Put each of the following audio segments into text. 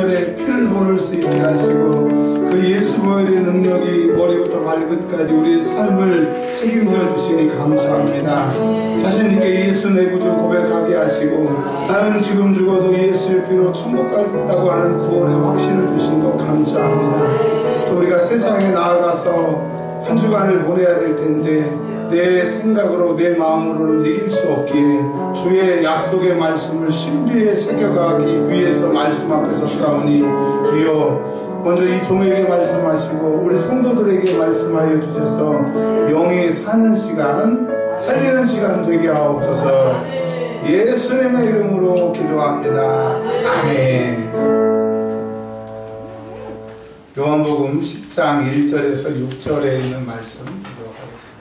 피를 보를 수 있게 하시고 그 예수 보혈의 능력이 머리부터 발끝까지 우리의 삶을 책임져 주시니 감사합니다. 자신있게 예수 내 구주 고백하게 하시고 나는 지금 죽어도 예수의 피로 천국 갔다고 하는 구원의 확신을 주신 거 감사합니다. 또 우리가 세상에 나아가서 한 주간을 보내야 될 텐데 내 생각으로 내 마음으로는 이길 수 없기에 주의 약속의 말씀을 신비에 새겨가기 위해서 말씀 앞에 섰사오니 주여 먼저 이 종에게 말씀하시고 우리 성도들에게 말씀하여 주셔서 영이 사는 시간 살리는 시간 되게 하옵소서. 예수님의 이름으로 기도합니다. 아멘. 요한복음 10장 1절에서 6절에 있는 말씀 보도록 하겠습니다.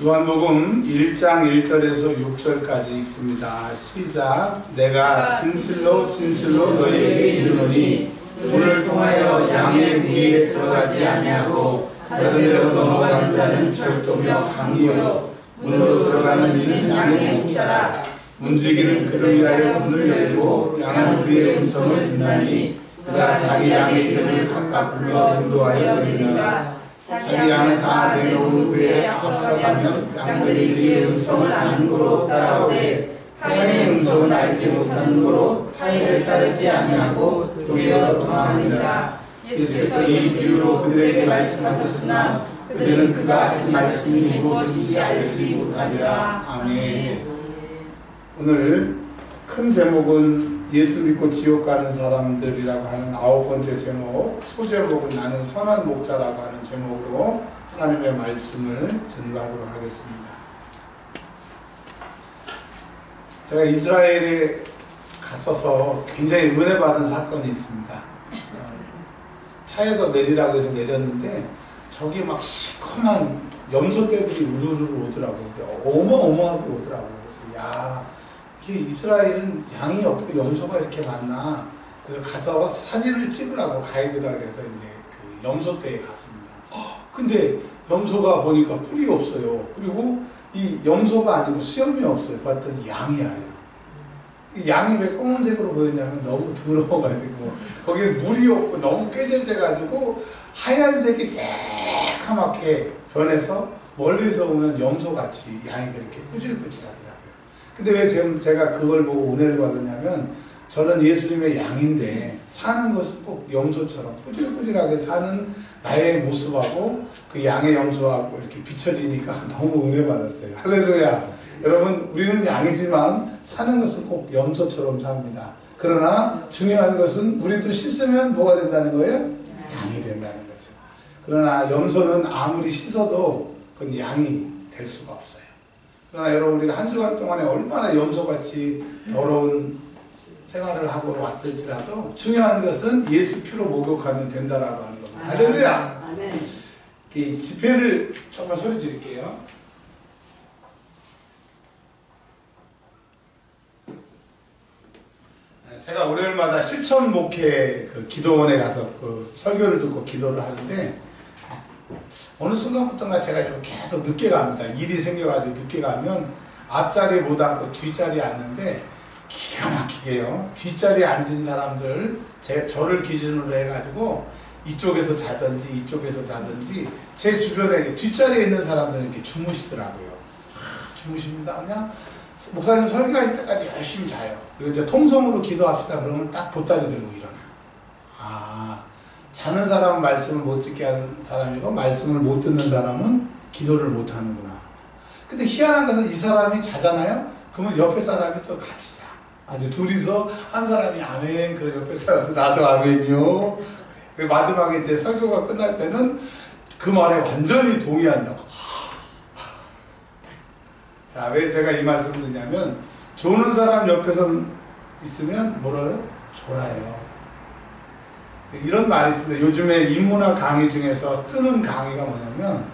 요한복음 1장 1절에서 6절까지 읽습니다. 시작. 내가 진실로 진실로 너희에게 이르노니 문을 통하여 양의 무리에 들어가지 아니하고 다른 데로 넘어가는 자는 절도며 강이요 문으로 들어가는 이는 양의 목자라. 문지기는 그를 위하여 문을 열고 양은 그의 음성을 듣나니 그가 자기 양의 이름을 각각 불러 인도하여 내리니라. 자기 양을 다 내놓은 후에 앞서가면 양들이 그의 음성을 아는 고로 따라오되 타인의 음성을 알지 못하는 고로 타인을 따르지 아니하고 도리어 도망하니라. 예수께서 이 비유로 그들에게 말씀하셨으나 그들은 그가 하신 말씀이 무엇인지 알지 못하니라. 아멘. 오늘 큰 제목은 예수 믿고 지옥 가는 사람들이라고 하는 9번째 제목, 소제목은 나는 선한 목자라고 하는 제목으로 하나님의 말씀을 전가하도록 하겠습니다. 제가 이스라엘에 갔어서 굉장히 은혜 받은 사건이 있습니다. 차에서 내리라고 해서 내렸는데 저기 막 시커먼 염소떼들이 우르르 오더라고요. 어마어마하게 오더라고요. 그래서 야, 이게 이스라엘은 양이 없고 염소가 이렇게 많나. 그래서 가서 사진을 찍으라고 가이드가 그래서 이제 그 염소떼에 갔습니다. 근데 염소가 보니까 뿔이 없어요. 그리고 이 염소가 아니고 수염이 없어요. 봤더니 양이야. 양이 왜 검은색으로 보였냐면 너무 더러워가지고 거기에 물이 없고 너무 깨져져가지고 하얀색이 새카맣게 변해서 멀리서 보면 염소같이 양이 그렇게 꾸질꾸질하더라고요. 근데 왜 제가 그걸 보고 은혜를 받았냐면 저는 예수님의 양인데 사는 것은 꼭 염소처럼 꾸질꾸질하게 사는 나의 모습하고 그 양의 염소하고 이렇게 비춰지니까 너무 은혜 받았어요. 할렐루야. 여러분 우리는 양이지만 사는 것은 꼭 염소처럼 삽니다. 그러나 중요한 것은 우리도 씻으면 뭐가 된다는 거예요? 양이 된다는 거죠. 그러나 염소는 아무리 씻어도 그건 양이 될 수가 없어요. 그러나 여러분 우리가 한 주간 동안에 얼마나 염소같이 더러운 생활을 하고 왔을지라도 중요한 것은 예수 피로 목욕하면 된다라고 하는 겁니다. 할렐루야. 이 집회를 정말 소리 지를게요. 제가 월요일마다 실천 목회 그 기도원에 가서 그 설교를 듣고 기도를 하는데 어느 순간부터가 제가 좀 계속 늦게 갑니다. 일이 생겨가지고 늦게 가면 앞자리에 못 앉고 뒷자리에 앉는데 기가 막히게요. 뒷자리에 앉은 사람들 저를 기준으로 해가지고 이쪽에서 자든지 이쪽에서 자든지 제 주변에 뒷자리에 있는 사람들은 이렇게 주무시더라고요. 주무십니다. 그냥 목사님 설교하실 때까지 열심히 자요. 그리고 이제 통성으로 기도합시다 그러면 딱 보따리 들고 일어나. 자는 사람은 말씀을 못 듣게 하는 사람이고 말씀을 못 듣는 사람은 기도를 못 하는구나. 근데 희한한 것은 이 사람이 자잖아요. 그러면 옆에 사람이 또 같이 자. 아주 둘이서 한 사람이 아멘. 그리고 옆에 사람이 나도 아멘이요. 마지막에 이제 설교가 끝날 때는 그 말에 완전히 동의한다고. 자, 왜 제가 이 말씀을 드냐면 조는 사람 옆에서 있으면 뭐라요? 졸아요. 이런 말이 있습니다. 요즘에 인문학 강의 중에서 뜨는 강의가 뭐냐면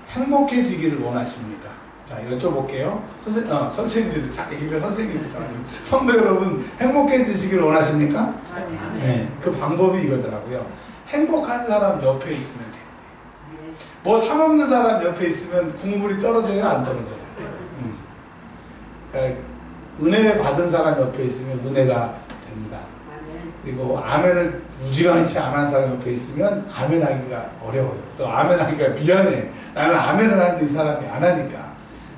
행복해지기를 원하십니까? 자, 여쭤볼게요. 선생님들, 자꾸 일배 선생님부터 아니고, 성도 여러분, 행복해지시길 원하십니까? 네, 그 방법이 이거더라고요. 행복한 사람 옆에 있으면 돼요. 뭐 상없는 사람 옆에 있으면 국물이 떨어져요, 안 떨어져요? 그러니까 은혜 받은 사람 옆에 있으면 은혜가 됩니다. 그리고 아멘을 무지간치 안 한 사람 옆에 있으면 아멘하기가 어려워요. 또 아멘하기가 미안해. 나는 아멘을 하는데 이 사람이 안 하니까.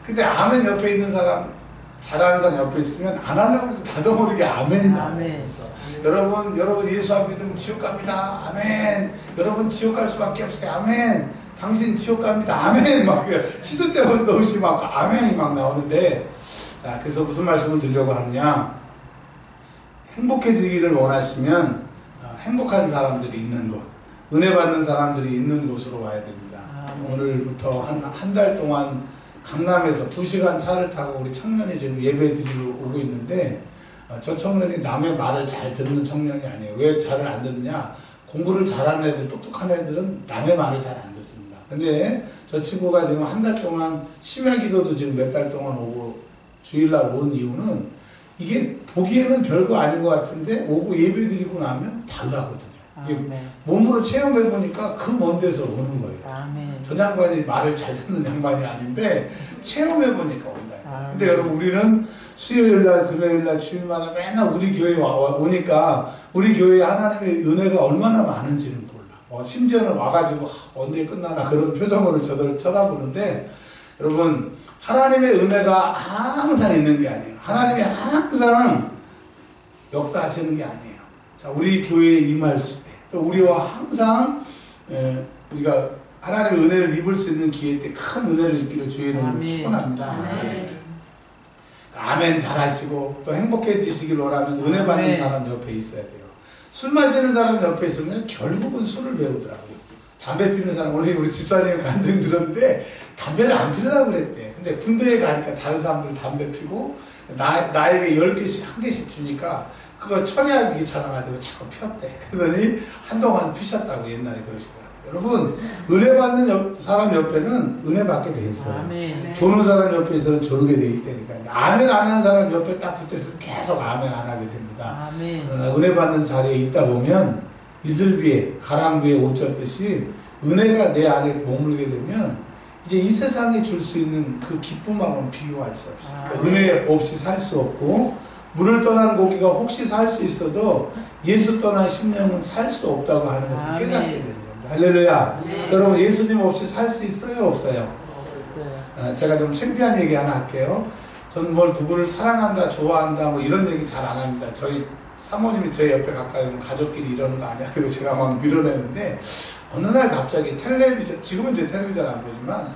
근데 아멘 옆에 있는 사람, 잘하는 사람 옆에 있으면 안 하려고 해도 나도 모르게 아멘이 나와요. 여러분 예수 안 믿으면 지옥 갑니다. 아멘. 여러분 지옥 갈 수밖에 없어요. 아멘. 당신 지옥 갑니다. 아멘. 막 시도 때도 없이 막 아멘이 막 나오는데, 자, 그래서 무슨 말씀을 드리려고 하느냐? 행복해지기를 원하시면 행복한 사람들이 있는 곳, 은혜 받는 사람들이 있는 곳으로 와야 됩니다. 오늘부터 한 달 동안 강남에서 2시간 차를 타고 우리 청년이 지금 예배 드리러 오고 있는데, 저 청년이 남의 말을 잘 듣는 청년이 아니에요. 왜 잘을 안 듣느냐? 공부를 잘하는 애들, 똑똑한 애들은 남의 말을 잘 안 듣습니다. 근데 저 친구가 지금 한 달 동안 심야 기도도 지금 몇 달 동안 오고 주일날 온 이유는, 이게 보기에는 별거 아닌 것 같은데 오고 예배 드리고 나면 달라거든요. 이게 몸으로 체험해 보니까 그 먼 데서 오는 거예요. 전 양반이 말을 잘 듣는 양반이 아닌데 체험해 보니까 온다. 근데 여러분, 우리는 수요일날, 금요일날, 주일마다 맨날 우리 교회에 오니까 우리 교회에 하나님의 은혜가 얼마나 많은지는 몰라. 심지어는 와가지고 언제 끝나나 그런 표정으로 저를 쳐다보는데, 여러분, 하나님의 은혜가 항상 있는 게 아니에요. 하나님이 항상 역사하시는 게 아니에요. 자, 우리 교회에 임하실 때, 또 우리와 항상 우리가 하나님의 은혜를 입을 수 있는 기회 때 큰 은혜를 입기를 주의 이름으로 축원합니다. 아멘 잘하시고 또 행복해지시길 원하면 은혜 받는 사람 옆에 있어야 돼요. 술 마시는 사람 옆에 있으면 결국은 술을 배우더라고요. 담배 피는 사람, 오늘 우리 집사님 간증 들었는데 담배를 안 피우려고 그랬대. 근데 군대에 가니까 다른 사람들 담배 피고 나에게 10개씩, 1개씩 주니까 그거 처리하기 귀찮아가지고 자꾸 피웠대. 그러더니 한동안 피셨다고 옛날에 그러시더라고요. 여러분, 은혜 받는 사람 옆에는 은혜 받게 돼 있어요. 아멘. 조는 사람 옆에 있어는 조르게 돼 있다니까요. 아멘 안 하는 사람 옆에 딱 붙어 있으면 계속 아멘 안 하게 됩니다. 아멘. 그러나 은혜 받는 자리에 있다 보면 이슬비에, 가랑비에 옷 젖듯이 은혜가 내 안에 머물게 되면 이제 이 세상에 줄 수 있는 그 기쁨하고는 비교할 수 없어요. 그러니까 은혜 없이 살 수 없고, 물을 떠난 고기가 혹시 살 수 있어도 예수 떠난 심령은 살 수 없다고 하는 것을 깨닫게 되는 겁니다. 할렐루야. 네. 여러분, 예수님 없이 살 수 있어요, 없어요? 없어요. 제가 좀 창피한 얘기 하나 할게요. 저는 뭘 누구를 사랑한다, 좋아한다, 뭐 이런 얘기 잘 안 합니다. 저희 사모님이 제 옆에 가까이 오면 가족끼리 이러는 거 아니야? 그리고 제가 막 밀어내는데, 어느 날 갑자기 텔레비전, 지금은 제 텔레비전 안 보지만,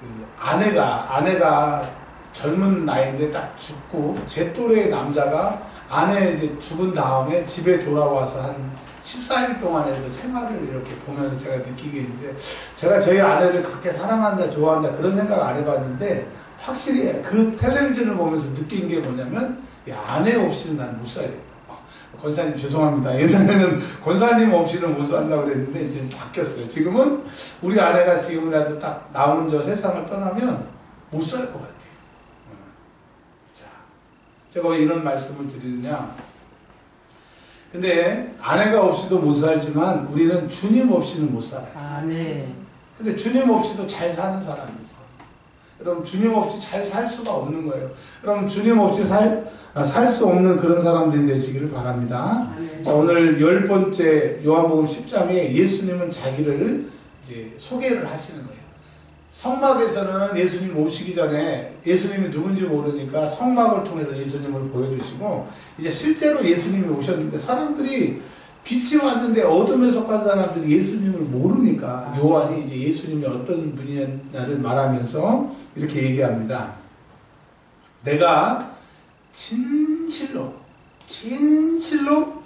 그 아내가 젊은 나이인데 딱 죽고, 제 또래의 남자가 아내 이제 죽은 다음에 집에 돌아와서 한 14일 동안의 그 생활을 이렇게 보면서 제가 느끼게 있는데, 제가 저희 아내를 그렇게 사랑한다, 좋아한다, 그런 생각 안 해봤는데, 확실히 그 텔레비전을 보면서 느낀 게 뭐냐면, 야, 아내 없이는 난 못 살겠다. 권사님 죄송합니다. 옛날에는 권사님 없이는 못 산다고 그랬는데, 이제 바뀌었어요. 지금은 우리 아내가 지금이라도 딱 나 혼자 세상을 떠나면 못 살 것 같아요. 자, 제가 왜 이런 말씀을 드리느냐. 근데 아내가 없이도 못 살지만 우리는 주님 없이는 못 살아요. 아멘. 근데 주님 없이도 잘 사는 사람이 있어요. 여러분, 주님 없이 잘 살 수가 없는 거예요. 여러분, 주님 없이 살 수 없는 그런 사람들이 되시기를 바랍니다. 아멘. 자, 오늘 10번째 요한복음 10장에 예수님은 자기를 이제 소개를 하시는 거예요. 성막에서는 예수님 오시기 전에 예수님이 누군지 모르니까 성막을 통해서 예수님을 보여주시고, 이제 실제로 예수님이 오셨는데 사람들이 빛이 왔는데 어둠에 속한 사람들이 예수님을 모르니까 요한이 이제 예수님이 어떤 분이냐를 말하면서 이렇게 얘기합니다. 내가 진실로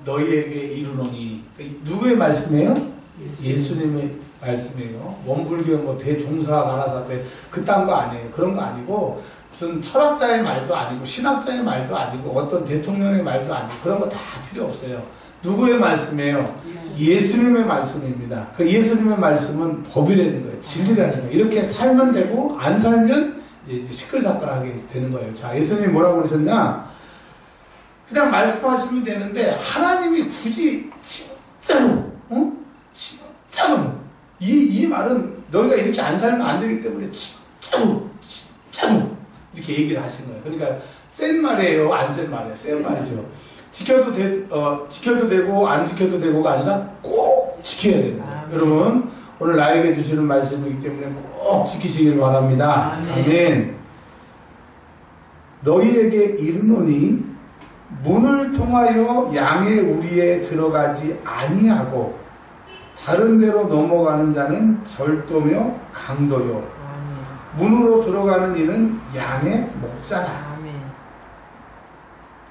너희에게 이르노니. 누구의 말씀이에요? 예수님의 말씀이에요. 원불교 뭐 대종사 가라사대 그딴 거 아니에요. 그런 거 아니고 무슨 철학자의 말도 아니고 신학자의 말도 아니고 어떤 대통령의 말도 아니고 그런 거 다 필요 없어요. 누구의 말씀이에요? 예수님의 말씀입니다. 그 예수님의 말씀은 법이라는 거예요. 진리라는 거예요. 이렇게 살면 되고 안 살면 이제 시끌시끌하게 되는 거예요. 자, 예수님이 뭐라고 그러셨냐? 그냥 말씀하시면 되는데 하나님이 굳이 진짜로, 진짜로 이 말은 너희가 이렇게 안 살면 안 되기 때문에 진짜로 이렇게 얘기를 하신 거예요. 그러니까 센 말이에요, 안 센 말이에요? 센 말이죠. 지켜도 되고 안 지켜도 되고가 아니라 꼭 지켜야 되는 거예요. 여러분, 오늘 나에게 주시는 말씀이기 때문에 꼭 지키시길 바랍니다. 아멘. 너희에게 이르노니 문을 통하여 양의 우리에 들어가지 아니하고 다른 데로 넘어가는 자는 절도며 강도요. 문으로 들어가는 이는 양의 목자라.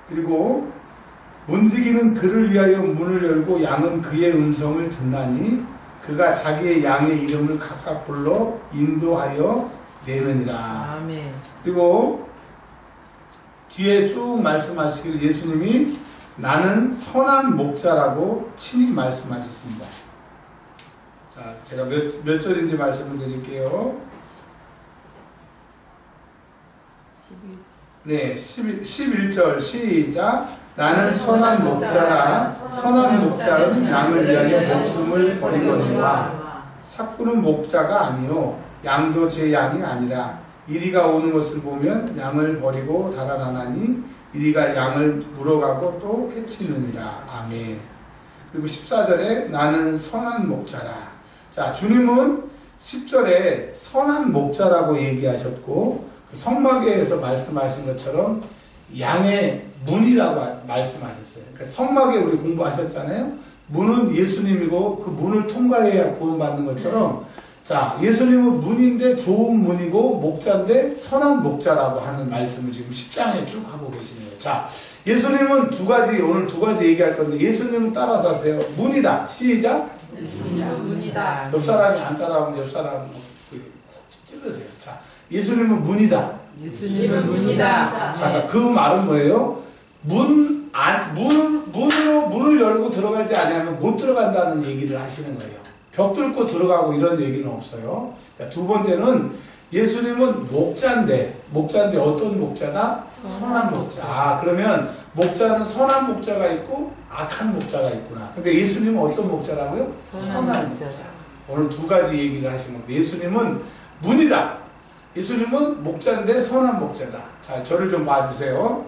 그리고 문지기는 그를 위하여 문을 열고 양은 그의 음성을 듣나니 그가 자기의 양의 이름을 각각 불러 인도하여 내느니라. 아멘. 그리고 뒤에 쭉 말씀하시길 예수님이 나는 선한 목자라고 친히 말씀하셨습니다. 자, 제가 몇 절인지 말씀을 드릴게요. 네, 11절 시작. 나는 선한 목자라. 선한 목자는 양을 위하여 목숨을 버리거니와 삭부는 목자가 아니요 양도 제 양이 아니라 이리가 오는 것을 보면 양을 버리고 달아나나니 이리가 양을 물어가고 또 해치느니라. 아멘. 그리고 14절에 나는 선한 목자라. 자, 주님은 10절에 선한 목자라고 얘기하셨고 성막에서 말씀하신 것처럼 양의 문이라고 말씀하셨어요. 그러니까 성막에 우리 공부하셨잖아요. 문은 예수님이고 그 문을 통과해야 구원받는 것처럼 자, 예수님은 문인데 좋은 문이고 목자인데 선한 목자라고 하는 말씀을 지금 10장에 쭉 하고 계시는 거예요. 자, 예수님은 오늘 두 가지 얘기할 건데 예수님은 따라서 하세요. 문이다. 시작. 문이다. 옆 사람이 안 따라하면 옆 사람 찔러세요. 자, 예수님은 문이다. 예수님은 문이다. 자, 그 말은 뭐예요? 문을 열고 들어가지 않으면 못 들어간다는 얘기를 하시는 거예요. 벽 뚫고 들어가고 이런 얘기는 없어요. 자, 두 번째는 예수님은 목자인데 어떤 목자다? 선한 목자. 아, 그러면 목자는 선한 목자가 있고 악한 목자가 있구나. 근데 예수님은 어떤 목자라고요? 선한 목자. 오늘 두 가지 얘기를 하신 겁니다. 예수님은 문이다. 예수님은 목자인데 선한 목자다. 자, 저를 좀 봐주세요.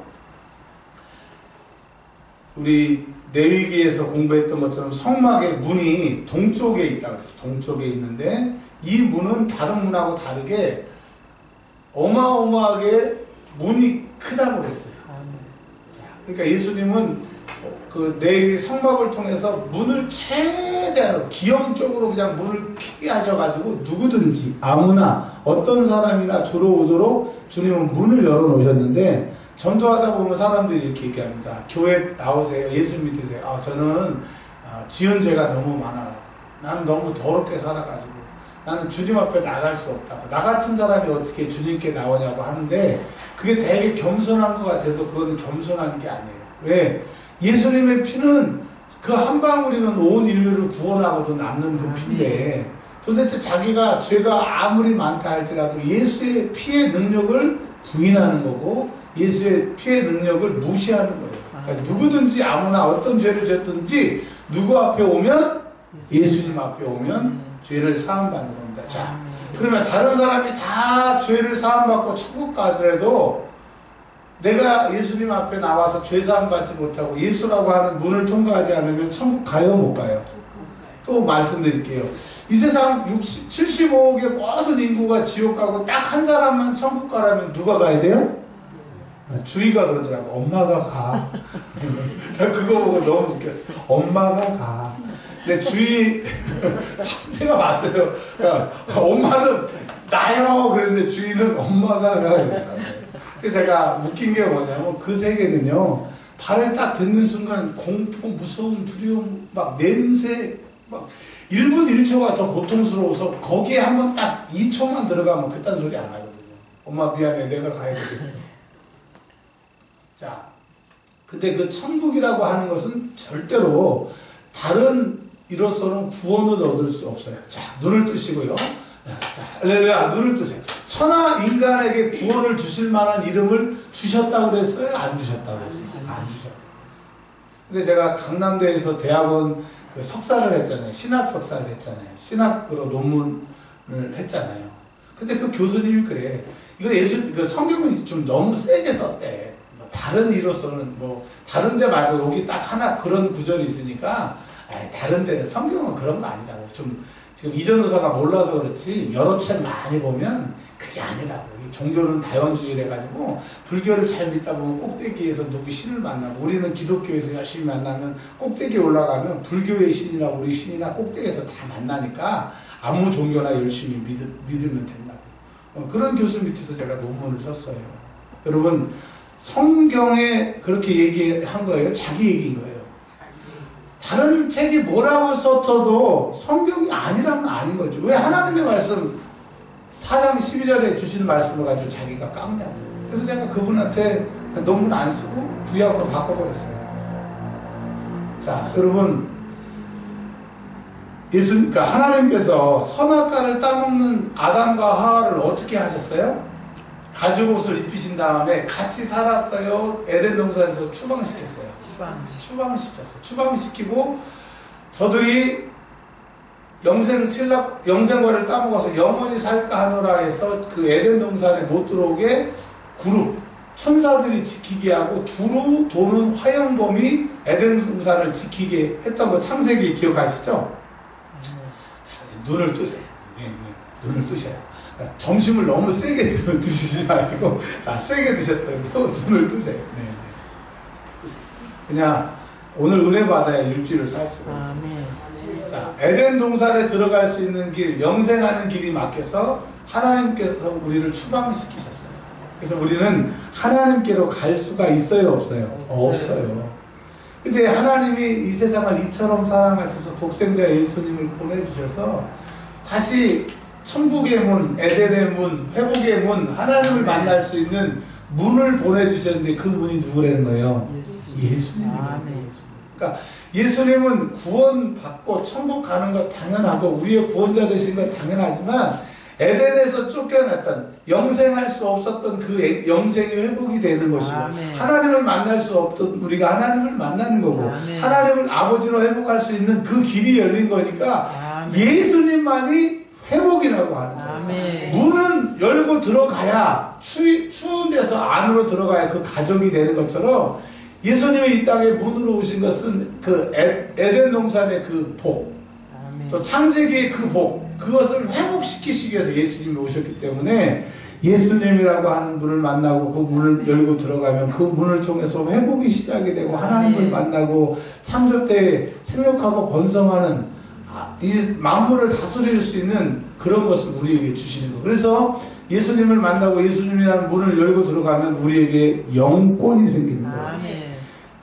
우리 레위기에서 공부했던 것처럼 성막의 문이 동쪽에 있다고 했어요. 동쪽에 있는데 이 문은 다른 문하고 다르게 어마어마하게 문이 크다고 그랬어요. 자, 그러니까 예수님은 그 레위기 성막을 통해서 문을 최대한 기형적으로 그냥 문을 크게 하셔가지고 누구든지 아무나 어떤 사람이나 들어오도록 주님은 문을 열어놓으셨는데 전도하다 보면 사람들이 이렇게 얘기합니다. 교회 나오세요. 예수 믿으세요. 아, 저는 지은 죄가 너무 많아요. 나는 너무 더럽게 살아가지고 나는 주님 앞에 나갈 수 없다고. 나 같은 사람이 어떻게 주님께 나오냐고 하는데 그게 되게 겸손한 것 같아도 그거는 겸손한 게 아니에요. 왜? 예수님의 피는 그 한 방울이면 온 인류를 구원하고도 남는 그 피인데 도대체 자기가 죄가 아무리 많다 할지라도 예수의 피의 능력을 부인하는 거고 예수의 피의 능력을 무시하는 거예요. 그러니까 누구든지 아무나 어떤 죄를 졌든지 누구 앞에 오면 예수님 앞에 오면 죄를 사함받는 겁니다. 자, 그러면 다른 사람이 다 죄를 사함받고 천국 가더라도 내가 예수님 앞에 나와서 죄 사함받지 못하고 예수라고 하는 문을 통과하지 않으면 천국 가요, 못 가요? 또 말씀드릴게요. 이 세상 75억의 모든 인구가 지옥 가고 딱 한 사람만 천국 가라면 누가 가야 돼요? 주희가 그러더라고. 엄마가 가. 나 그거 보고 너무 웃겼어. 엄마가 가. 근데 주희 내가 봤어요. 엄마는 나요. 그랬는데 주희는 엄마가 가. 그래서 제가 웃긴 게 뭐냐면 그 세계는요. 발을 딱 듣는 순간 공포, 무서움, 두려움, 막 냄새, 막 1분 1초가 더 고통스러워서 거기에 한번 딱 2초만 들어가면 그딴 소리 안 하거든요. 엄마 미안해. 내가 가야 되겠어. 자, 근데 그 천국이라고 하는 것은 절대로 다른 이로서는 구원을 얻을 수 없어요. 자, 눈을 뜨시고요. 자, 할렐루야, 눈을 뜨세요. 천하 인간에게 구원을 주실 만한 이름을 주셨다고 그랬어요? 안 주셨다고 그랬어요? 안 주셨다고 그랬어요. 근데 제가 강남대에서 대학원 석사를 했잖아요. 신학 석사를 했잖아요. 신학으로 논문을 했잖아요. 근데 그 교수님이 그래. 이거 그 성경은 좀 너무 세게 썼대. 뭐 다른 이로서는 뭐 다른 데 말고 여기 딱 하나 그런 구절이 있으니까 다른 데는 성경은 그런 거 아니라고. 좀 지금 이전도사가 몰라서 그렇지 여러 책 많이 보면 그게 아니라고. 종교는 다원주의를 해가지고 불교를 잘 믿다 보면 꼭대기에서 누구 신을 만나고 우리는 기독교에서 열심히 만나면 꼭대기에 올라가면 불교의 신이나 우리 신이나 꼭대기에서 다 만나니까 아무 종교나 열심히 믿으면 된다고. 그런 교수 밑에서 제가 논문을 썼어요. 여러분 성경에 그렇게 얘기한 거예요? 자기 얘기인 거예요. 다른 책이 뭐라고 썼어도 성경이 아니라면 아닌 거죠. 왜 하나님의 말씀 4장 12절에 주시는 말씀을 가지고 자기가 깎냐고. 그래서 제가 그분한테 논문 안 쓰고 구약으로 바꿔버렸어요. 자, 여러분 그러니까 하나님께서 선악과를 따먹는 아담과 하와를 어떻게 하셨어요? 가죽 옷을 입히신 다음에 같이 살았어요? 에덴 동산에서 추방시켰어요. 추방시켰어요. 추방시키고 저들이 영생과를 따먹어서 영원히 살까 하노라 해서 그 에덴 동산에 못 들어오게 그룹 천사들이 지키게 하고 두루 도는 화영범이 에덴 동산을 지키게 했던 거 창세기 기억하시죠? 자, 눈을 뜨세요. 눈을 뜨셔요. 그러니까 점심을 너무 세게 드시지 마시고 자 세게 드셨다고 눈을 뜨세요. 그냥 오늘 은혜 받아야 일주일을 살 수가 있어요. 자, 에덴 동산에 들어갈 수 있는 길, 영생하는 길이 막혀서 하나님께서 우리를 추방시키셨어요. 그래서 우리는 하나님께로 갈 수가 있어요, 없어요? 없어요. 근데 하나님이 이 세상을 이처럼 사랑하셔서 독생자 예수님을 보내주셔서 다시 천국의 문, 에덴의 문, 회복의 문, 하나님을 만날 수 있는 문을 보내주셨는데 그 문이 누구라는 거예요? 예수님이에요. 그러니까 예수님은 구원받고 천국 가는 것 당연하고 우리의 구원자 되신 것 당연하지만 에덴에서 쫓겨났던 영생할 수 없었던 그 영생이 회복이 되는 것이고 하나님을 만날 수 없던 우리가 하나님을 만나는 거고 하나님을 아버지로 회복할 수 있는 그 길이 열린 거니까 예수님만이 회복이라고 하는 거예요. 문은 열고 들어가야 추운 데서 안으로 들어가야 그 가족이 되는 것처럼 예수님이 이 땅에 문으로 오신 것은 그 에덴 동산의 그 복, 또 창세기의 그 복, 그것을 회복시키시기 위해서 예수님이 오셨기 때문에 예수님이라고 하는 분을 만나고 그 문을 열고 들어가면 그 문을 통해서 회복이 시작이 되고 하나님을 만나고 창조 때에 생육하고 번성하는 이 만물을 다스릴 수 있는 그런 것을 우리에게 주시는 거예요. 그래서 예수님을 만나고 예수님이라는 문을 열고 들어가면 우리에게 영권이 생기는 거예요.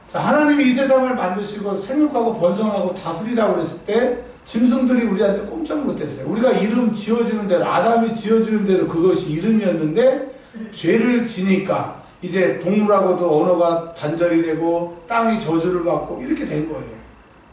자, 하나님이 이 세상을 만드시고 생육하고 번성하고 다스리라고 그랬을 때 짐승들이 우리한테 꼼짝 못했어요. 우리가 이름 지어주는 대로 아담이 지어주는 대로 그것이 이름이었는데 죄를 지니까 이제 동물하고도 언어가 단절이 되고 땅이 저주를 받고 이렇게 된 거예요.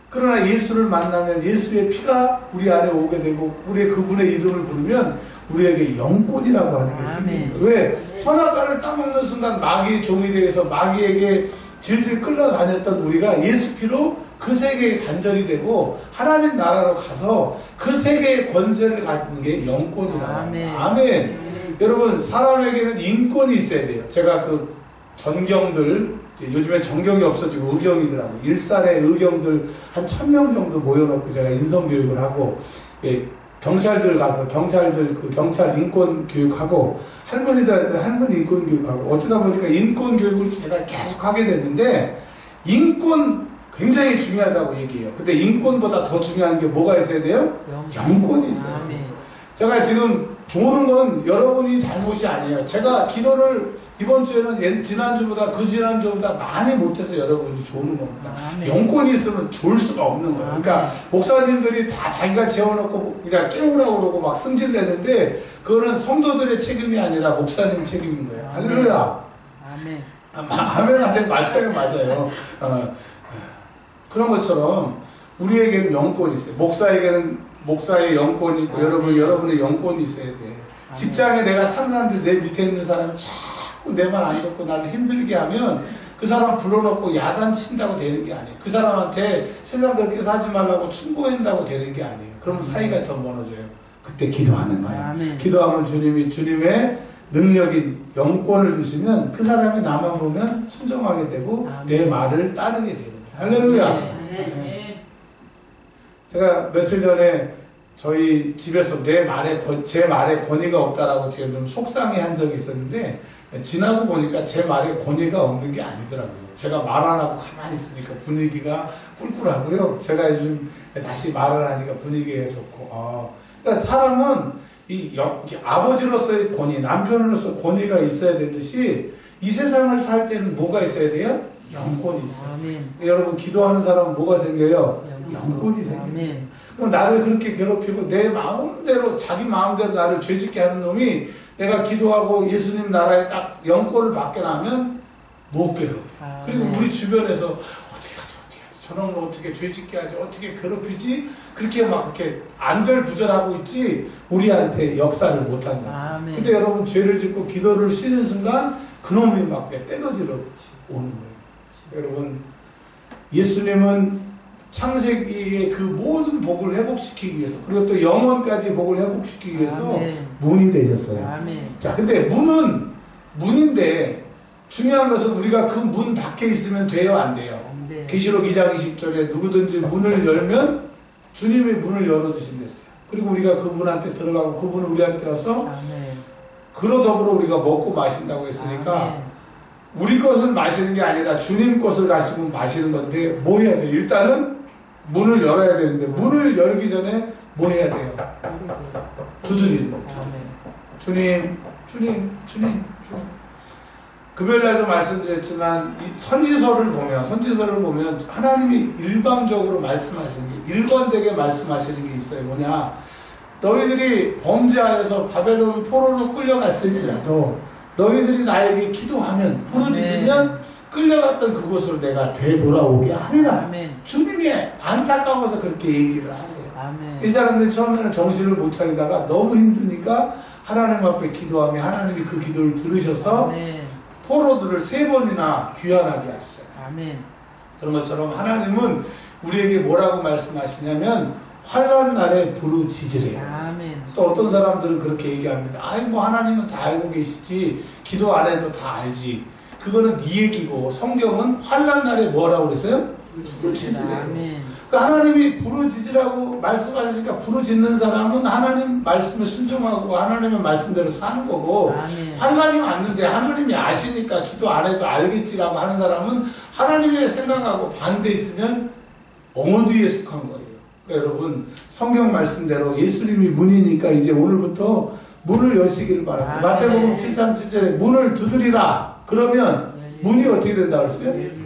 그러나 예수를 만나면 예수의 피가 우리 안에 오게 되고 우리의 그분의 이름을 부르면 우리에게 영권이라고 하는 게 생깁니다. 왜? 선악과를 따먹는 순간 마귀의 종이 되어서 마귀에게 질질 끌려다녔던 우리가 예수 피로 그 세계에 단절이 되고 하나님 나라로 가서 그 세계의 권세를 가진 게 영권이라고 합니다. 아멘. 여러분 사람에게는 인권이 있어야 돼요. 제가 그 전경들 요즘엔 정경이 없어지고 의경이더라고요. 일산에 의경들 한 1000명 정도 모여놓고 제가 인성교육을 하고 경찰들 가서 경찰들 그 경찰 인권 교육하고 할머니들한테 할머니 인권 교육하고 어쩌다 보니까 인권 교육을 제가 계속 하게 됐는데 인권 굉장히 중요하다고 얘기해요. 근데 인권보다 더 중요한 게 뭐가 있어야 돼요? 영권이 있어요. 제가 지금 조는 건 여러분이 잘못이 아니에요. 제가 기도를 이번 주에는 지난주보다 그 지난주보다 많이 못해서 여러분이 조는 겁니다. 영권이 있으면 졸 수가 없는 거예요. 그러니까 목사님들이 다 자기가 재워놓고 그냥 깨우라고 그러고 막 승질내는데 그거는 성도들의 책임이 아니라 목사님 책임인 거예요. 할렐루야. 아멘. 아멘 하세요. 맞아요. 그런 것처럼 우리에게는 영권이 있어요. 목사에게는 목사의 영권이 있고 여러분의 영권이 있어야 돼. 직장에 내가 상사인데 내 밑에 있는 사람이 자꾸 내 말 안 듣고 나를 힘들게 하면 그 사람 불러놓고 야단친다고 되는 게 아니에요. 그 사람한테 세상 그렇게 사지 말라고 충고한다고 되는 게 아니에요. 그러면 사이가 더 멀어져요. 그때 기도하는 거예요. 아멘. 기도하면 주님이 주님의 능력인 영권을 주시면 그 사람이 나만 보면 순종하게 되고 아멘. 내 말을 따르게 되는 거예요. 할렐루야. 네. 제가 며칠 전에 저희 집에서 제 말에 권위가 없다라고 제가 좀 속상해한 적이 있었는데 지나고 보니까 제 말에 권위가 없는 게 아니더라고요. 제가 말 안 하고 가만히 있으니까 분위기가 꿀꿀하고요. 제가 요즘 다시 말을 하니까 분위기가 좋고. 그러니까 사람은 아버지로서의 권위, 남편으로서 권위가 있어야 되듯이 이 세상을 살 때는 뭐가 있어야 돼요? 영권이 있어요. 아멘. 여러분 기도하는 사람은 뭐가 생겨요? 영권이 생겨요. 그럼 나를 그렇게 괴롭히고 내 마음대로 자기 마음대로 나를 죄짓게 하는 놈이 내가 기도하고 예수님 나라에 딱 영권을 받게 나면 못 괴롭혀. 그리고 우리 주변에서 어떻게 하지 저런 걸 어떻게 죄짓게 하지 어떻게 괴롭히지 그렇게 막 이렇게 안절부절하고 있지 우리한테 역사를 못한다. 근데 여러분 죄를 짓고 기도를 쉬는 순간 그놈이 막 떼거지로 오는 거예요. 여러분 예수님은 창세기의 그 모든 복을 회복시키기 위해서 그리고 또 영원까지 복을 회복시키기 위해서 문이 되셨어요. 자, 근데 문인데 중요한 것은 우리가 그 문 밖에 있으면 돼요, 안 돼요? 계시록 2장 20절에 누구든지 문을 열면 주님이 문을 열어주신댔어요. 그리고 우리가 그 문한테 들어가고 그 문을 우리한테 와서 그로 더불어 우리가 먹고 마신다고 했으니까 우리 것을 마시는 게 아니라 주님 것을 가시고 마시는 건데 뭐 해야 돼요? 일단은 문을 열어야 되는데 문을 열기 전에 뭐 해야 돼요? 두드리는 거죠. 주님. 금요일날도 말씀드렸지만 이 선지서를 보면 하나님이 일방적으로 말씀하시는 게 일관되게 말씀하시는 게 있어요. 뭐냐? 너희들이 범죄하여서 바벨론 포로로 끌려갔을지라도 너희들이 나에게 기도하면 부르짖으면 끌려갔던 그곳으로 내가 되돌아오게 하리라. 주님이 안타까워서 그렇게 얘기를 하세요. 이 사람들이 처음에는 정신을 못 차리다가 너무 힘드니까 하나님 앞에 기도하며 하나님이 그 기도를 들으셔서 포로들을 3번이나 귀환하게 하셨어요. 그런 것처럼 하나님은 우리에게 뭐라고 말씀하시냐면 환난 날에 부르짖으래요. 또 어떤 사람들은 그렇게 얘기합니다. 뭐 하나님은 다 알고 계시지 기도 안 해도 다 알지. 그거는 네 얘기고 성경은 환난 날에 뭐라고 그랬어요? 부르짖으래요. 그러니까 하나님이 부르짖으라고 말씀하시니까 부르짖는 사람은 하나님 말씀에 순종하고 하나님의 말씀대로 사는 거고 환난이 왔는데 하나님이 아시니까 기도 안 해도 알겠지라고 하는 사람은 하나님의 생각하고 반대 있으면 엉어뒤에 속한 거예요. 그러니까 여러분 성경 말씀대로 예수님이 문이니까 이제 오늘부터 문을 여시기를 바랍니다. 마태복음 7장 7절에 문을 두드리라. 그러면 문이 어떻게 된다고 그랬어요?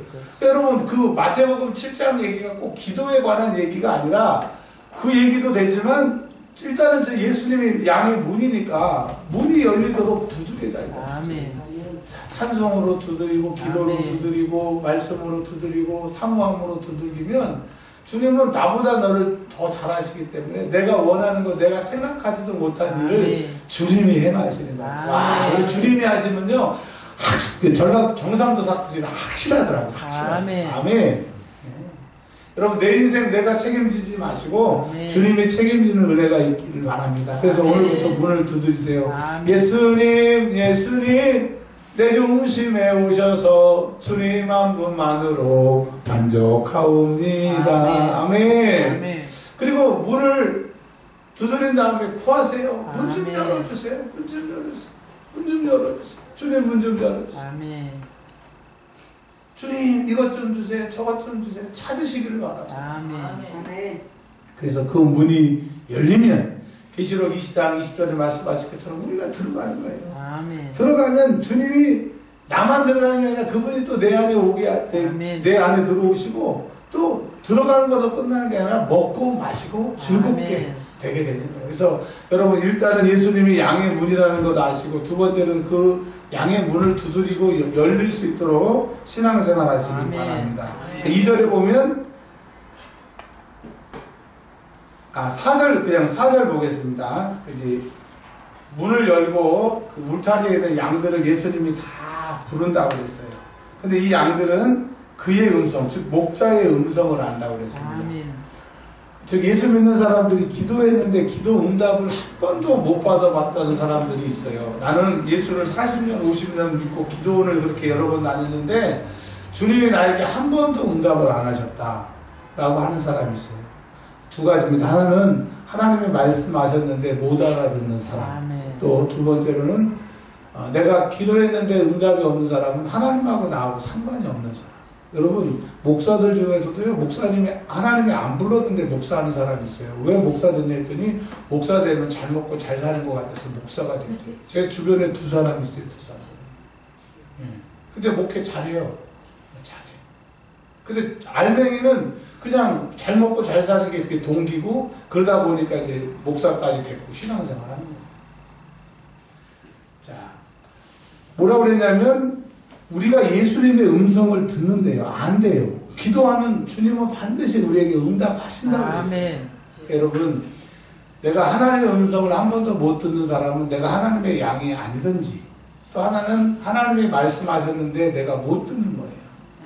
여러분 그 마태복음 7장 얘기가 꼭 기도에 관한 얘기가 아니라 그 얘기도 되지만 일단은 예수님이 양의 문이니까 문이 열리도록 두드리라. 찬송으로 두드리고 기도로 두드리고 말씀으로 두드리고 사모함으로 두들기면 주님은 나보다 너를 더 잘하시기 때문에 내가 원하는 거 내가 생각하지도 못한 일을 주님이 행하시는 거예요. 와, 우리 주님이 하시면요 전라도 경상도 사투리는 확실하더라고요. 아멘. 여러분 내 인생 내가 책임지지 마시고 주님의 책임지는 은혜가 있기를 바랍니다. 그래서 오늘부터 문을 두드리세요. 예수님 내 중심에 오셔서 주님 한 분만으로 만족하옵니다. 아멘. 그리고 문을 두드린 다음에 구하세요. 문 좀 열어주세요. 문 좀 열어주세요. 주님 문 좀 열어주세요. 주님 이것 좀 주세요. 저것 좀 주세요. 찾으시기를 바랍니다. 그래서 그 문이 열리면 계시록 20장 20절에 말씀하신 것처럼 우리가 들어가는 거예요. 들어가면 주님이 나만 들어가는 게 아니라 그분이 또 내 안에 내 안에 들어오시고 또 들어가는 것도 끝나는 게 아니라 먹고 마시고 즐겁게 되게 되는 거예요. 그래서 여러분 일단은 예수님이 양의 문이라는 것 아시고 두 번째는 그 양의 문을 두드리고 열릴 수 있도록 신앙생활 하시기 바랍니다. 2절에 보면 4절 보겠습니다. 이제 문을 열고 그 울타리에 있는 양들을 예수님이 다 부른다고 그랬어요. 근데 이 양들은 그의 음성, 즉 목자의 음성을 안다고 그랬습니다. 아멘. 즉 예수 믿는 사람들이 기도했는데 기도 응답을 한 번도 못 받아봤다는 사람들이 있어요. 나는 예수를 40년, 50년 믿고 기도원을 그렇게 여러 번 다녔는데 주님이 나에게 한 번도 응답을 안 하셨다라고 하는 사람이 있어요. 두 가지입니다. 하나는 하나님이 말씀하셨는데 못 알아듣는 사람. 아멘. 또 두 번째로는 내가 기도했는데 응답이 없는 사람은 하나님하고 나하고 상관이 없는 사람. 여러분 목사들 중에서도요, 목사님이 하나님이 안 불렀는데 목사하는 사람이 있어요. 왜 목사 됐냐 했더니 목사 되면 잘 먹고 잘 사는 것 같아서 목사가 됐대요. 제 주변에 두 사람 있어요. 두 사람. 예. 근데 목회 잘해요. 잘해. 근데 알맹이는 그냥 잘 먹고 잘 사는 게 그게 동기고, 그러다 보니까 이제 목사까지 됐고 신앙생활 하는 거예요. 자, 뭐라고 그랬냐면 우리가 예수님의 음성을 듣는데요, 안 돼요. 기도하면 주님은 반드시 우리에게 응답하신다고 그랬어요. 아멘. 여러분, 내가 하나님의 음성을 한 번도 못 듣는 사람은 내가 하나님의 양이 아니든지, 또 하나는 하나님이 말씀하셨는데 내가 못 듣는 거예요.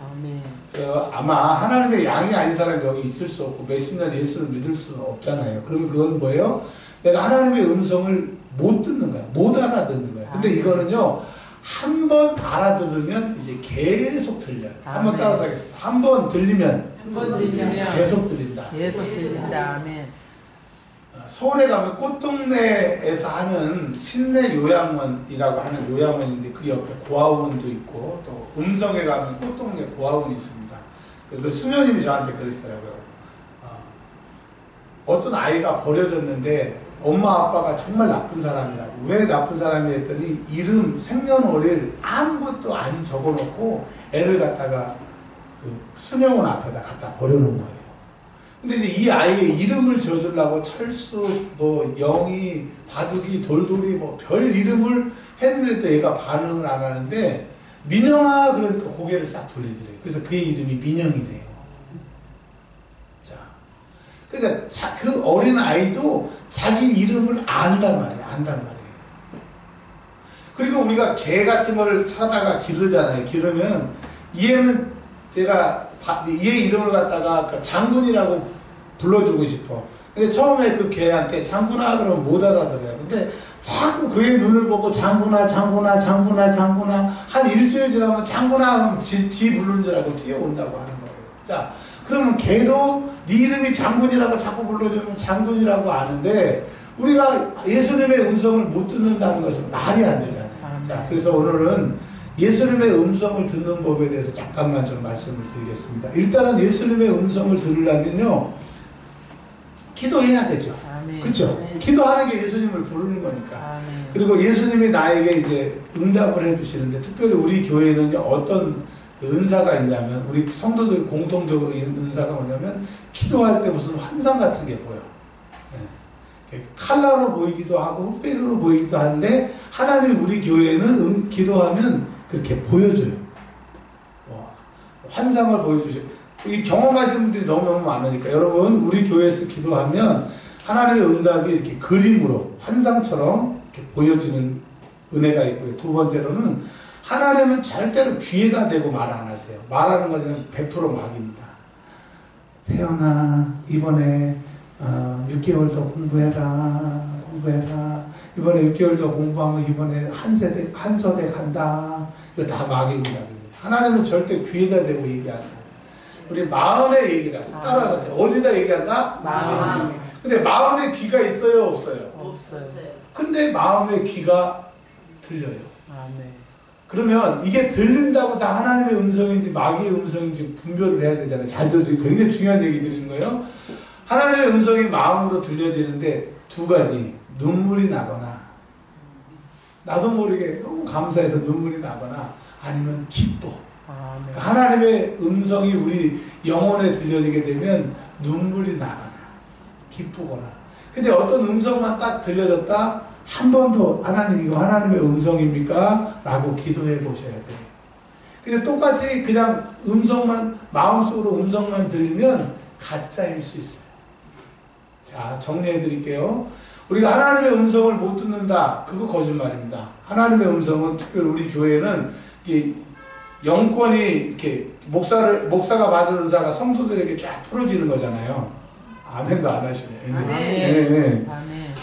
아멘. 그래서 아마 하나님의 양이 아닌 사람이 여기 있을 수 없고 몇십 년 예수를 믿을 수는 없잖아요. 그러면 그건 뭐예요? 내가 하나님의 음성을 못 듣는 거야. 못 알아듣는 거야. 근데 이거는요, 한 번 알아들으면 이제 계속 들려요. 한번 따라서 하겠습니다. 한 번 들리면 계속 들린다. 계속 들린다. 아멘. 서울에 가면 꽃동네에서 하는 신내 요양원이라고 하는 요양원인데 그 옆에 고아원도 있고, 또 음성에 가면 꽃동네 고아원이 있습니다. 그 수녀님이 저한테 그러시더라고요. 어떤 아이가 버려졌는데 엄마 아빠가 정말 나쁜 사람이라고. 왜 나쁜 사람이 했더니 이름 생년월일 아무것도 안 적어놓고 애를 갖다가 그 수녀원 앞에다 갖다 버려놓은 거예요. 근데 이제 이 아이의 이름을 지어주려고 철수, 뭐 영희, 바둑이, 돌돌이 뭐 별 이름을 했는데도 얘가 반응을 안 하는데, 민영아 그러니까 고개를 싹 돌리더래요. 그래서 그의 이름이 민영이 돼요. 자, 그러니까 그 어린 아이도 자기 이름을 안단 말이에요. 안단 말이에요. 그리고 우리가 개 같은 걸 사다가 기르잖아요. 기르면 얘는 제가 얘 이름을 갖다가 장군이라고 불러주고 싶어. 근데 처음에 그 개한테 장군아 그러면 못 알아들어요. 근데 자꾸 그의 눈을 보고 장군아 장군아 장군아 장군아 한 일주일 지나면 장군아 하면 지 부르는 줄 알고 뛰어온다고 하는 거예요. 자, 그러면 개도 네 이름이 장군이라고 자꾸 불러주면 장군이라고 아는데 우리가 예수님의 음성을 못 듣는다는 것은 말이 안 되잖아요. 자, 그래서 오늘은 예수님의 음성을 듣는 법에 대해서 잠깐만 좀 말씀을 드리겠습니다. 일단은 예수님의 음성을 들으려면요, 기도해야 되죠. 그렇죠? 기도하는 게 예수님을 부르는 거니까. 아멘. 그리고 예수님이 나에게 이제 응답을 해주시는데, 특별히 우리 교회는 어떤 은사가 있냐면, 우리 성도들 공통적으로 있는 은사가 뭐냐면, 기도할 때 무슨 환상 같은 게 보여. 칼라로 보이기도 하고 흑백으로 보이기도 하는데, 하나님 우리 교회는 기도하면 그렇게 보여줘요. 환상을 보여주셔요. 이 경험하시는 분들이 너무너무 많으니까, 여러분 우리 교회에서 기도하면 하나님의 응답이 이렇게 그림으로 환상처럼 이렇게 보여지는 은혜가 있고요. 두 번째로는 하나님은 절대로 귀에다 대고 말 안 하세요. 말하는 것은 100% 막입니다. 세연아 이번에 6개월 더 공부해라. 이번에 6개월 더 공부하면 이번에 한 서대 간다. 이거 다 막입니다. 하나님은 절대 귀에다 대고 얘기 안 해요. 우리 마음에 얘기를 하세요. 따라하세요. 어디다 얘기한다? 마음에. 근데 마음에 귀가 있어요? 없어요? 없어요. 근데 마음에 귀가 들려요. 아멘. 그러면 이게 들린다고 다 하나님의 음성인지 마귀의 음성인지 분별을 해야 되잖아요. 잘 들으세요. 굉장히 중요한 얘기 드리는 거예요. 하나님의 음성이 마음으로 들려지는데 두 가지. 눈물이 나거나, 나도 모르게 너무 감사해서 눈물이 나거나, 아니면 기뻐. 아멘. 하나님의 음성이 우리 영혼에 들려지게 되면 눈물이 나거나 기쁘거나. 근데 어떤 음성만 딱 들려졌다, 한 번도 하나님 이거 하나님의 음성입니까? 라고 기도해 보셔야 돼요. 근데 똑같이 그냥 음성만, 마음속으로 음성만 들리면 가짜일 수 있어요. 자, 정리해 드릴게요. 우리가 하나님의 음성을 못 듣는다. 그거 거짓말입니다. 하나님의 음성은 특별히 우리 교회는 이게 영권이 이렇게 목사가 받은 은사가 성도들에게 쫙 풀어지는 거잖아요. 아멘도 안 하시네. 아멘. 네. 아멘.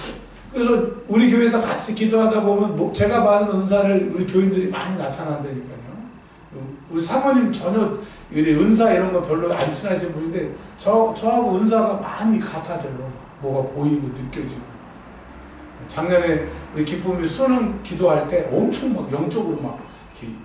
그래서 우리 교회에서 같이 기도하다 보면 제가 받은 은사를 우리 교인들이 많이 나타난다니까요. 우리 사모님 전혀 은사 이런 거 별로 안 친하신 분인데 저하고 은사가 많이 같아져요. 뭐가 보이고 느껴지고. 작년에 우리 기쁨이 수능 기도할 때 엄청 막 영적으로 막 이렇게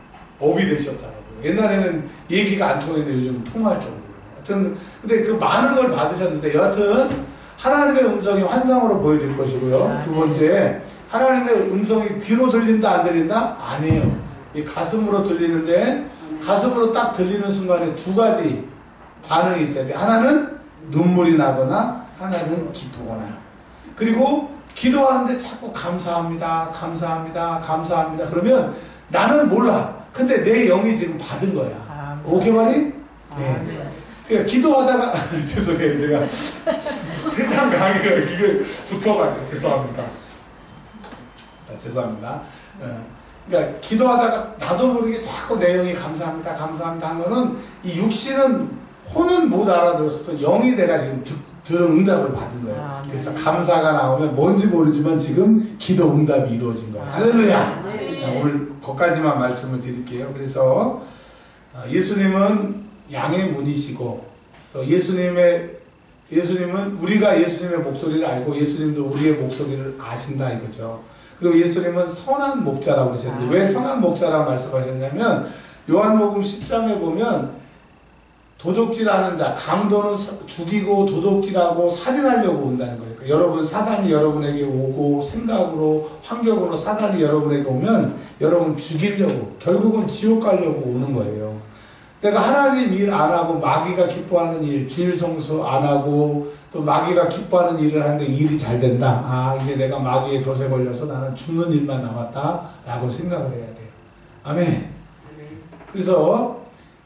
업이 되셨더라고요. 옛날에는 얘기가 안 통했는데 요즘 통할 정도로. 하여튼 근데 그 많은 걸 받으셨는데 여하튼 하나님의 음성이 환상으로 보여질 것이고요. 두 번째, 하나님의 음성이 귀로 들린다 안 들린다? 아니에요. 이 가슴으로 들리는데 가슴으로 딱 들리는 순간에 두 가지 반응이 있어야 돼. 하나는 눈물이 나거나 하나는 기쁘거나. 그리고 기도하는데 자꾸 감사합니다, 감사합니다, 감사합니다. 그러면 나는 몰라. 근데 내 영이 지금 받은 거야. 오케이 말이? 네. 그러니까 기도하다가 죄송해요. 제가 세상 강의가 이게 붙어가지고 죄송합니다. 죄송합니다. 그러니까 기도하다가 나도 모르게 자꾸 내 영이 감사합니다, 감사합니다 한 거는 이 육신은 혼은 못 알아들었어도 영이 내가 지금 들은 응답을 받은 거예요. 그래서 감사가 나오면 뭔지 모르지만 지금 기도 응답이 이루어진 거예요. 할렐루야. 오늘 거기까지만 말씀을 드릴게요. 그래서 예수님은 양의 문이시고 또 예수님은 우리가 예수님의 목소리를 알고 예수님도 우리의 목소리를 아신다 이거죠. 그리고 예수님은 선한 목자라고 그러셨는데 왜 선한 목자라고 말씀하셨냐면 요한복음 10장에 보면 도둑질하는 자, 강도는 죽이고 도둑질하고 살인하려고 온다는 거예요. 그러니까 여러분 사단이 여러분에게 오고 생각으로 환경으로 사단이 여러분에게 오면 여러분 죽이려고 결국은 지옥 가려고 오는 거예요. 내가 하나님 일 안 하고 마귀가 기뻐하는 일, 주일 성수 안 하고 또 마귀가 기뻐하는 일을 하는데 일이 잘 된다. 아 이제 내가 마귀의 덫에 걸려서 나는 죽는 일만 남았다 라고 생각을 해야 돼요. 아멘. 그래서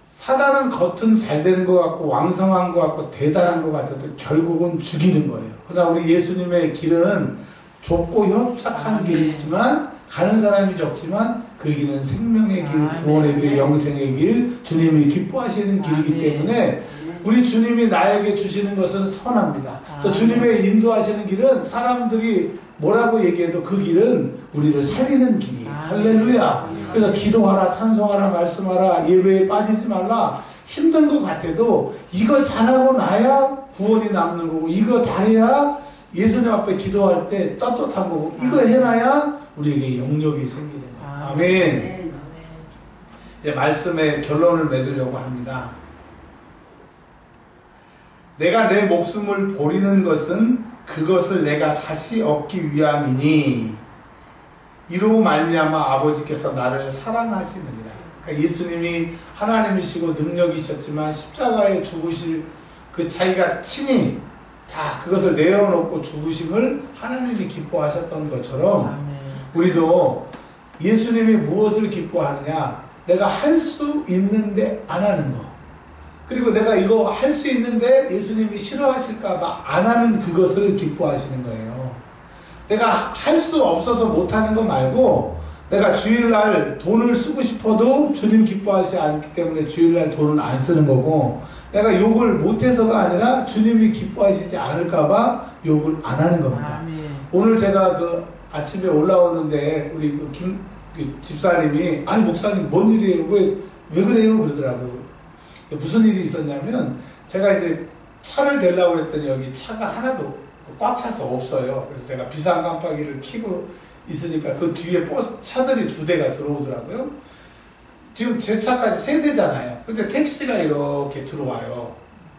사단은 겉은 잘 되는 것 같고 왕성한 것 같고 대단한 것 같아도 결국은 죽이는 거예요. 그러나 우리 예수님의 길은 좁고 협착한 길이지만 가는 사람이 적지만 그 길은 생명의 길, 구원의 길, 영생의 길, 주님이 기뻐하시는 길이기 때문에 우리 주님이 나에게 주시는 것은 선합니다. 또 주님의 인도하시는 길은 사람들이 뭐라고 얘기해도 그 길은 우리를 살리는 길이에요. 할렐루야. 그래서 기도하라, 찬송하라, 말씀하라, 예배에 빠지지 말라. 힘든 것 같아도 이거 잘하고 나야 구원이 남는 거고 이거 잘해야 예수님 앞에 기도할 때 떳떳한 거고 이거 해놔야 우리에게 영역이 생기는 거예요. 아멘. 이제 말씀의 결론을 맺으려고 합니다. 내가 내 목숨을 버리는 것은 그것을 내가 다시 얻기 위함이니 이로 말미암아 아버지께서 나를 사랑하시느니라. 그러니까 예수님이 하나님이시고 능력이셨지만 십자가에 죽으실 그 자기가 친히 다 그것을 내어놓고 죽으심을 하나님이 기뻐하셨던 것처럼 우리도 예수님이 무엇을 기뻐하느냐? 내가 할 수 있는데 안 하는 거. 그리고 내가 이거 할 수 있는데 예수님이 싫어하실까봐 안 하는 그것을 기뻐하시는 거예요. 내가 할 수 없어서 못하는 거 말고 내가 주일날 돈을 쓰고 싶어도 주님 기뻐하시지 않기 때문에 주일날 돈은 안 쓰는 거고 내가 욕을 못해서가 아니라 주님이 기뻐하시지 않을까봐 욕을 안 하는 겁니다. 오늘 제가 그 아침에 올라오는데 우리 그 집사님이 아니 목사님 뭔 일이에요? 왜 그래요? 그러더라고요. 무슨 일이 있었냐면 제가 이제 차를 대려고 그랬더니 여기 차가 하나도 꽉 차서 없어요. 그래서 제가 비상 깜빡이를 켜고 있으니까 그 뒤에 차들이 2대가 들어오더라고요. 지금 제 차까지 3대잖아요. 근데 택시가 이렇게 들어와요.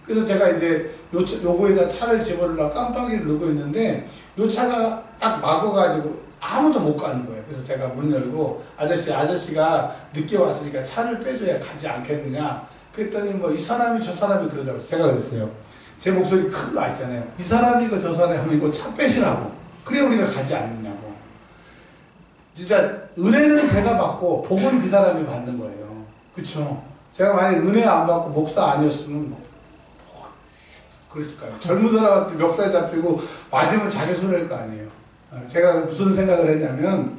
그래서 제가 이제 요거에다 차를 집어넣으려고 깜빡이를 누르고 있는데 요 차가 딱 막아가지고 아무도 못 가는 거예요. 그래서 제가 문 열고 아저씨가 늦게 왔으니까 차를 빼줘야 가지 않겠느냐. 그랬더니 뭐 이 사람이 저 사람이 그러더라고요. 제가 그랬어요. 제 목소리 큰 거 아시잖아요. 이 사람이고 저 사람이고 차 빼시라고. 그래 우리가 가지 않느냐고. 진짜 은혜는 제가 받고 복은 그 사람이 받는 거예요. 그쵸? 제가 만약에 은혜 안 받고 목사 아니었으면 뭐 그랬을까요? 젊은 사람한테 멱살 잡히고 맞으면 자기 손해일 거 아니에요. 제가 무슨 생각을 했냐면,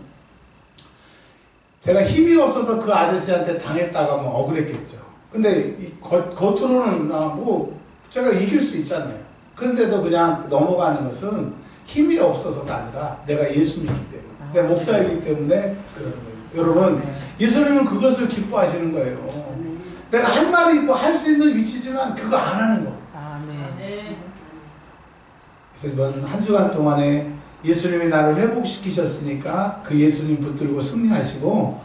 제가 힘이 없어서 그 아저씨한테 당했다가 뭐 억울했겠죠. 근데 겉으로는 뭐 제가 이길 수 있잖아요. 그런데도 그냥 넘어가는 것은 힘이 없어서가 아니라 내가 예수 믿기 때문에, 내 목사이기 때문에 그런 거예요. 여러분, 예수님은 그것을 기뻐하시는 거예요. 내가 할 말이 있고 할 수 있는 위치지만 그거 안 하는 거. 아멘. 그래서 이번 한 주간 동안에 예수님이 나를 회복시키셨으니까 그 예수님 붙들고 승리하시고,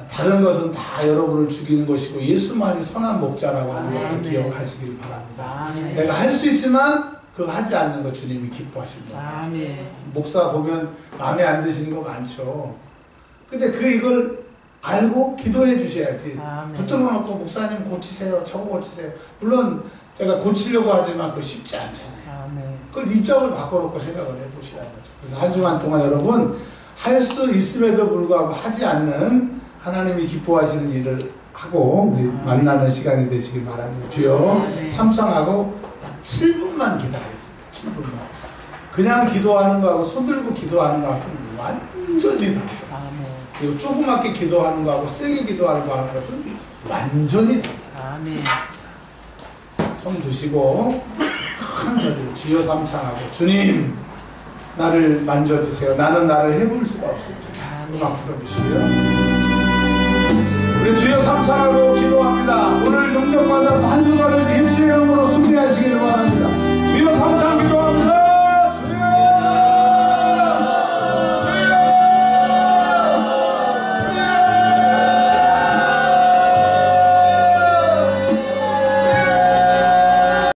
다른 것은 다 여러분을 죽이는 것이고 예수만이 선한 목자라고 하는 것을 기억하시길 바랍니다. 아멘. 내가 할 수 있지만 그거 하지 않는 거 주님이 기뻐하신다. 아멘. 목사 보면 마음에 안 드시는 거 많죠. 근데 이걸 알고 기도해 주셔야지. 아멘. 붙들어 놓고 목사님 고치세요, 저거 고치세요. 물론 제가 고치려고 하지만 그거 쉽지 않잖아요. 아멘. 그걸 입장을 바꿔놓고 생각을 해보시라는 거죠. 그래서 한 주간 동안 여러분, 할 수 있음에도 불구하고 하지 않는 하나님이 기뻐하시는 일을 하고 우리 만나는 시간이 되시길 바랍니다. 주여, 삼창하고 딱 7분만 기다리겠습니다. 7분만. 그냥 기도하는 거하고 손 들고 기도하는 거하고 완전히 다르다. 아멘. 그리고 조그맣게 기도하는 거하고 세게 기도하는 거 하는 것은 완전히 다르다. 아멘. 손 드시고 큰 소리로 주여 삼창하고, 주님 나를 만져주세요. 나는 나를 해볼 수가 없습니다. 음악 틀어주시고요. 우리 주여 삼창하고 기도합니다. 오늘 능력받아서